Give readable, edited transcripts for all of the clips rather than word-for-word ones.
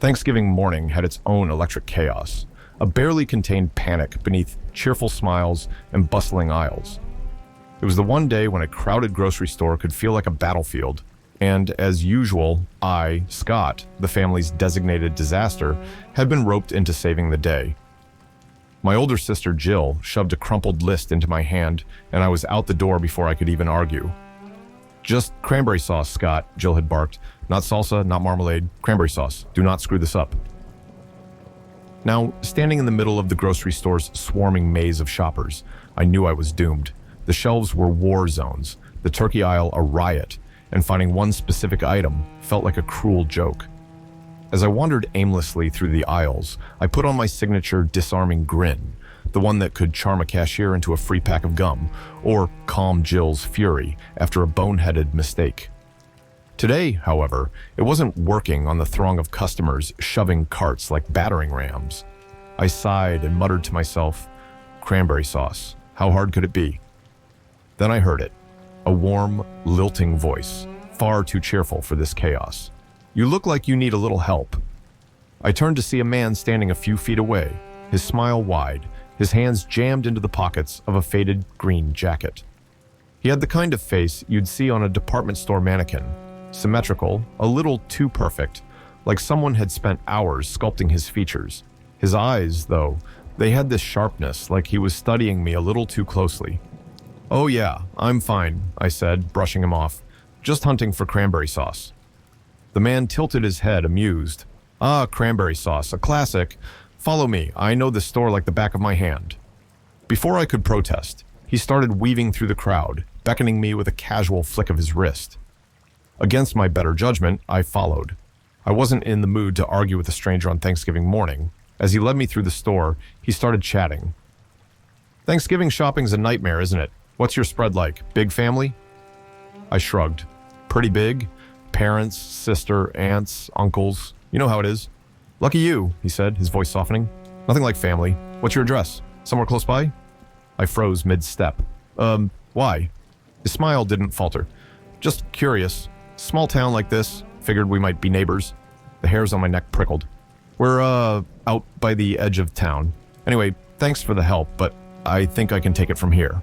Thanksgiving morning had its own electric chaos, a barely contained panic beneath cheerful smiles and bustling aisles. It was the one day when a crowded grocery store could feel like a battlefield, and as usual, I, Scott, the family's designated disaster, had been roped into saving the day. My older sister Jill shoved a crumpled list into my hand, and I was out the door before I could even argue. "Just cranberry sauce, Scott," Jill had barked. "Not salsa, not marmalade, cranberry sauce. Do not screw this up." Now, standing in the middle of the grocery store's swarming maze of shoppers, I knew I was doomed. The shelves were war zones, the turkey aisle a riot, and finding one specific item felt like a cruel joke. As I wandered aimlessly through the aisles, I put on my signature disarming grin, the one that could charm a cashier into a free pack of gum, or calm Jill's fury after a boneheaded mistake. Today, however, it wasn't working on the throng of customers shoving carts like battering rams. I sighed and muttered to myself, "Cranberry sauce, how hard could it be?" Then I heard it, a warm, lilting voice, far too cheerful for this chaos. "You look like you need a little help." I turned to see a man standing a few feet away, his smile wide, his hands jammed into the pockets of a faded green jacket. He had the kind of face you'd see on a department store mannequin, symmetrical, a little too perfect, like someone had spent hours sculpting his features. His eyes, though, they had this sharpness, like he was studying me a little too closely. "Oh yeah, I'm fine," I said, brushing him off. "Just hunting for cranberry sauce." The man tilted his head, amused. "Ah, cranberry sauce, a classic. Follow me, I know this store like the back of my hand." Before I could protest, he started weaving through the crowd, beckoning me with a casual flick of his wrist. Against my better judgment, I followed. I wasn't in the mood to argue with a stranger on Thanksgiving morning. As he led me through the store, he started chatting. "Thanksgiving shopping's a nightmare, isn't it? What's your spread like? Big family?" I shrugged. "Pretty big. Parents, sister, aunts, uncles. You know how it is." "Lucky you," he said, his voice softening. "Nothing like family. What's your address? Somewhere close by?" I froze mid-step. Why?" His smile didn't falter. "Just curious. Small town like this. Figured we might be neighbors." The hairs on my neck prickled. "We're, out by the edge of town. Anyway, thanks for the help, but I think I can take it from here."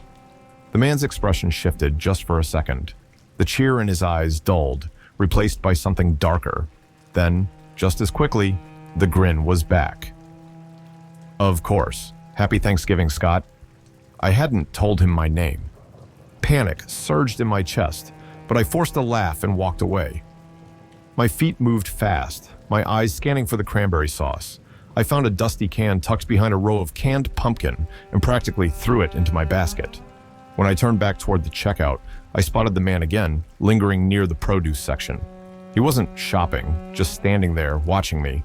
The man's expression shifted just for a second. The cheer in his eyes dulled, replaced by something darker. Then, just as quickly, the grin was back. "Of course. Happy Thanksgiving, Scott." I hadn't told him my name. Panic surged in my chest, but I forced a laugh and walked away. My feet moved fast, my eyes scanning for the cranberry sauce. I found a dusty can tucked behind a row of canned pumpkin and practically threw it into my basket. When I turned back toward the checkout, I spotted the man again, lingering near the produce section. He wasn't shopping, just standing there, watching me.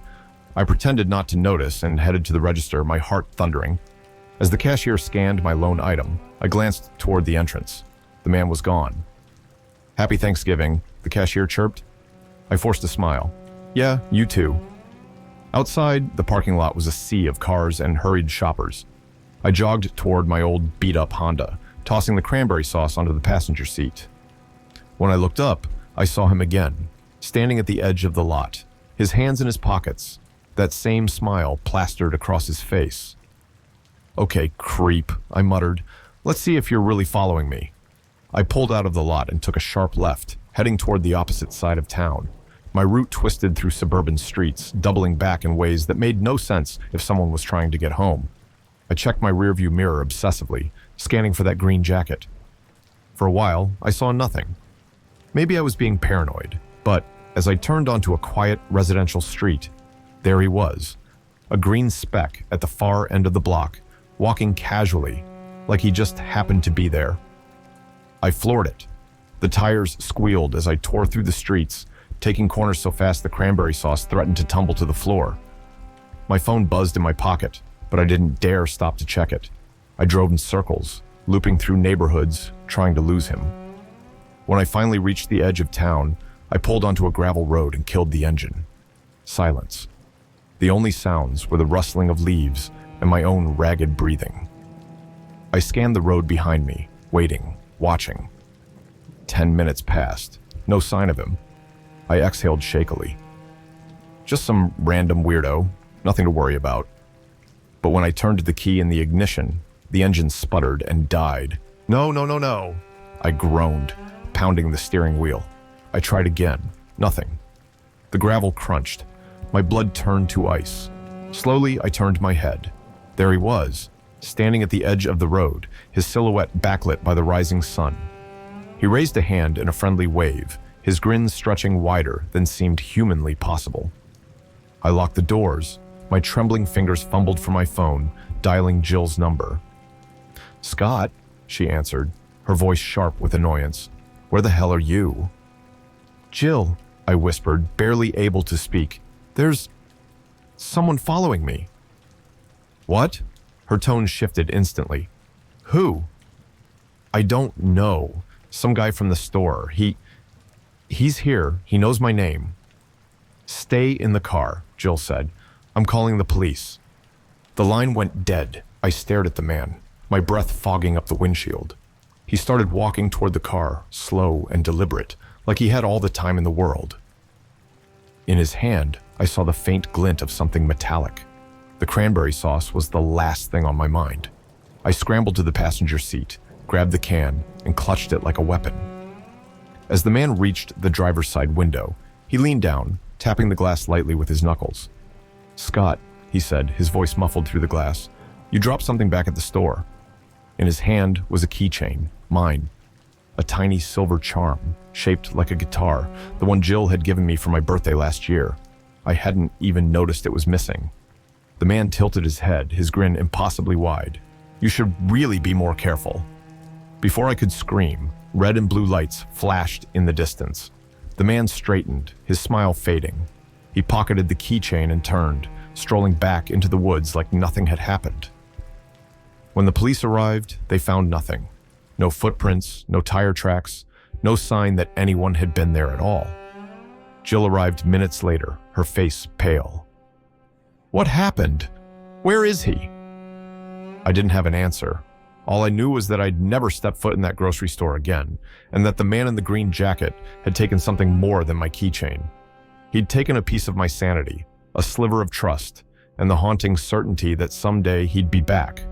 I pretended not to notice and headed to the register, my heart thundering. As the cashier scanned my lone item, I glanced toward the entrance. The man was gone. "Happy Thanksgiving," the cashier chirped. I forced a smile. "Yeah, you too." Outside, the parking lot was a sea of cars and hurried shoppers. I jogged toward my old beat-up Honda, tossing the cranberry sauce onto the passenger seat. When I looked up, I saw him again, standing at the edge of the lot, his hands in his pockets, that same smile plastered across his face. "Okay, creep," I muttered. "Let's see if you're really following me." I pulled out of the lot and took a sharp left, heading toward the opposite side of town. My route twisted through suburban streets, doubling back in ways that made no sense if someone was trying to get home. I checked my rearview mirror obsessively, scanning for that green jacket. For a while, I saw nothing. Maybe I was being paranoid, but as I turned onto a quiet residential street, there he was, a green speck at the far end of the block, walking casually, like he just happened to be there. I floored it. The tires squealed as I tore through the streets, taking corners so fast the cranberry sauce threatened to tumble to the floor. My phone buzzed in my pocket, but I didn't dare stop to check it. I drove in circles, looping through neighborhoods, trying to lose him. When I finally reached the edge of town, I pulled onto a gravel road and killed the engine. Silence. The only sounds were the rustling of leaves and my own ragged breathing. I scanned the road behind me, waiting, watching. 10 minutes passed. No sign of him. I exhaled shakily. Just some random weirdo, nothing to worry about. But when I turned the key in the ignition, the engine sputtered and died. No, no, no, no, I groaned, pounding the steering wheel. I tried again. Nothing. The gravel crunched. My blood turned to ice. Slowly, I turned my head. There he was, standing at the edge of the road, his silhouette backlit by the rising sun. He raised a hand in a friendly wave, his grin stretching wider than seemed humanly possible. I locked the doors. My trembling fingers fumbled for my phone, dialing Jill's number. "Scott," she answered, her voice sharp with annoyance. "Where the hell are you?" "Jill," I whispered, barely able to speak. "There's someone following me." "What?" Her tone shifted instantly. "Who?" "I don't know. Some guy from the store. He's here. He knows my name." "Stay in the car," Jill said. "I'm calling the police." The line went dead. I stared at the man, my breath fogging up the windshield. He started walking toward the car, slow and deliberate, like he had all the time in the world. In his hand, I saw the faint glint of something metallic. The cranberry sauce was the last thing on my mind. I scrambled to the passenger seat, grabbed the can, and clutched it like a weapon. As the man reached the driver's side window, he leaned down, tapping the glass lightly with his knuckles. "Scott," he said, his voice muffled through the glass, "you dropped something back at the store." In his hand was a keychain, mine. A tiny silver charm, shaped like a guitar, the one Jill had given me for my birthday last year. I hadn't even noticed it was missing. The man tilted his head, his grin impossibly wide. "You should really be more careful." Before I could scream, red and blue lights flashed in the distance. The man straightened, his smile fading. He pocketed the keychain and turned, strolling back into the woods like nothing had happened. When the police arrived, they found nothing. No footprints, no tire tracks, no sign that anyone had been there at all. Jill arrived minutes later, her face pale. "What happened? Where is he?" I didn't have an answer. All I knew was that I'd never step foot in that grocery store again, and that the man in the green jacket had taken something more than my keychain. He'd taken a piece of my sanity, a sliver of trust, and the haunting certainty that someday he'd be back.